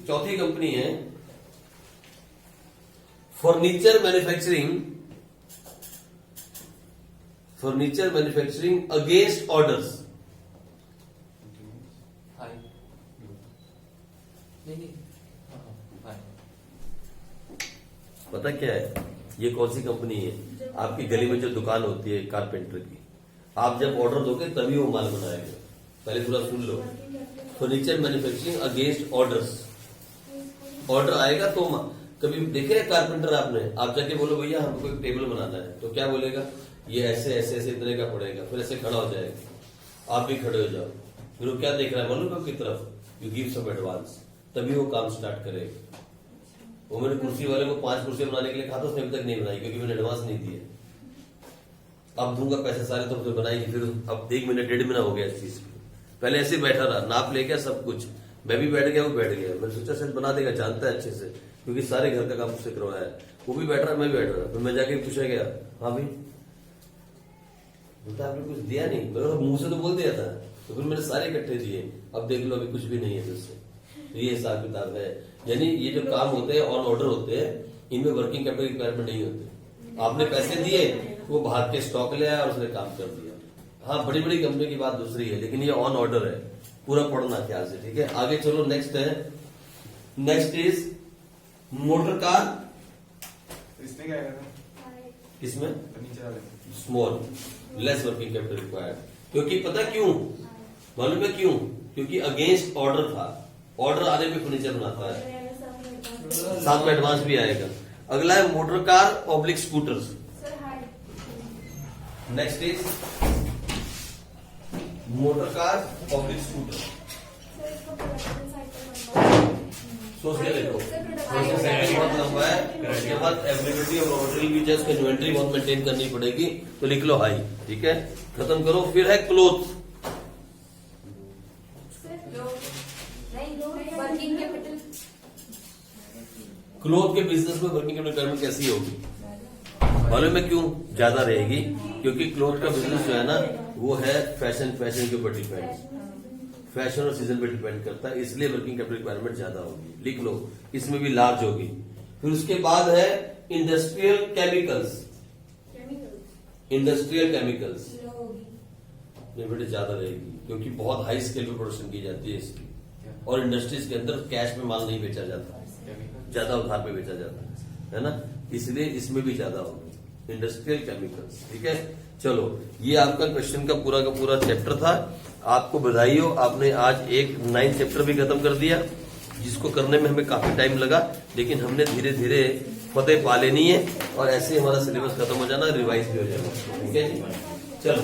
चौथी कंपनी है furniture manufacturing against orders, high नहीं हाई। पता क्या है, ये कौन सी कंपनी है, आपकी गली में जो दुकान होती है कारपेंटर की, आप जब ऑर्डर दोगे तभी वो माल बनाएगा, पहले पूरा सुन लो। Furniture manufacturing against orders, order आएगा तो कभी देखे कारपेंटर आपने, आप जाके बोलो भैया हमको एक टेबल बनाना है, तो क्या बोलेगा, ये ऐसे ऐसे ऐसे इतने का पड़ेगा, फिर ऐसे खड़ा हो जाएगा, आप भी खड़े हो जाओ, फिर वो क्या देख रहा है मालूम आपकी तरफ, यू गिव सम एडवांस, तभी वो काम स्टार्ट करेगा। वो मैंने कुर्सी वाले को 5 कुर्सियां बनाने के लिए कहा था, उसने अभी तक नहीं बनाई क्योंकि मैंने एडवांस नहीं दिए, अब दूंगा पैसे सारे तो बनाएगी, फिर अब 1 महीना 1.5 महीना हो गया इस चीज को, पहले ऐसे ही बैठा रहा, नाप ले गया सब कुछ, मैं भी बैठ गया, वो बैठ गया, मैंने सोचा शायद बना देगा, जानता है अच्छे से क्योंकि सारे घर का काम उससे करवाया है, वो भी बैठ रहा, मैं भी बैठ रहा, फिर मैं जाके पूछा गया, हाँ भाई बोलता आपने कुछ दिया नहीं, मैं मुंह से तो बोल दिया था, तो फिर मैंने सारे इकट्ठे दिए, अब देख लो अभी कुछ भी नहीं है मुझसे, तो ये हिसाब किताब है। यानी ये जो काम होते हैं ऑन ऑर्डर होते हैं, इनमें वर्किंग कैपिटल रिक्वायरमेंट नहीं होती, आपने पैसे दिए, वो बाहर के स्टॉक ले आया और उसने काम कर दिया। हाँ बड़ी बड़ी कंपनी की बात दूसरी है, लेकिन ये ऑन ऑर्डर है, पूरा पढ़ना ख्याल से, ठीक है। आगे चलो, नेक्स्ट है, नेक्स्ट इज मोटर कार, इसमें क्या करेगा, किसमें फर्नीचर वाले small, less working capital required, क्योंकि पता क्यों, मालूम है क्यों, क्योंकि अगेंस्ट ऑर्डर था, ऑर्डर आने पे फर्नीचर बनाता है, साथ में एडवांस भी आएगा। अगला है motor car oblique scooters, sir high. Next is motor car oblique scooter, sir इसको प्रोडक्शन साइकिल बनवा। सोच के देखो, प्रोडक्शन साइकिल बहुत लंबा है, उसके बाद एवेलेबिलिटी और ऑर्डरिंग भी जस्ट इन्वेंट्री बहुत मेंटेन करनी पड़ेगी, तो लिख लो हाई, ठीक है, खत्म करो। फिर है क्लोथ, वर्किंग कैपिटल। क्लोथ के बिजनेस में वर्किंग कैपिटल रिक्वायरमेंट कैसी होगी, मालूम है क्यों ज्यादा रहेगी, क्योंकि क्लोथ का बिजनेस जो है ना वो है फैशन के ऊपर डिपेंड, फैशन और सीजन पे डिपेंड करता है, इसलिए वर्किंग कैपिटल रिक्वायरमेंट ज्यादा होगी, लिख लो, इसमें भी लार्ज होगी। फिर उसके बाद है इंडस्ट्रियल केमिकल्स, ये बेटे ज्यादा रहेगी, क्योंकि बहुत हाई स्केल पे प्रोडक्शन की जाती है इसकी, और इंडस्ट्रीज के अंदर कैश में माल नहीं बेचा जाता, ज्यादा उधार पे बेचा जाता है ना, इसलिए इसमें भी ज्यादा होगी इंडस्ट्रियल केमिकल्स, ठीक है। चलो ये आपका क्वेश्चन का पूरा चैप्टर था, आपको बधाई हो, आपने आज एक 9 चैप्टर भी खत्म कर दिया, जिसको करने में हमें काफी टाइम लगा, लेकिन हमने धीरे धीरे फतेह पा लेनी है, और ऐसे हमारा सिलेबस खत्म हो जाना, रिवाइज भी हो जाना, ठीक है जी। चलो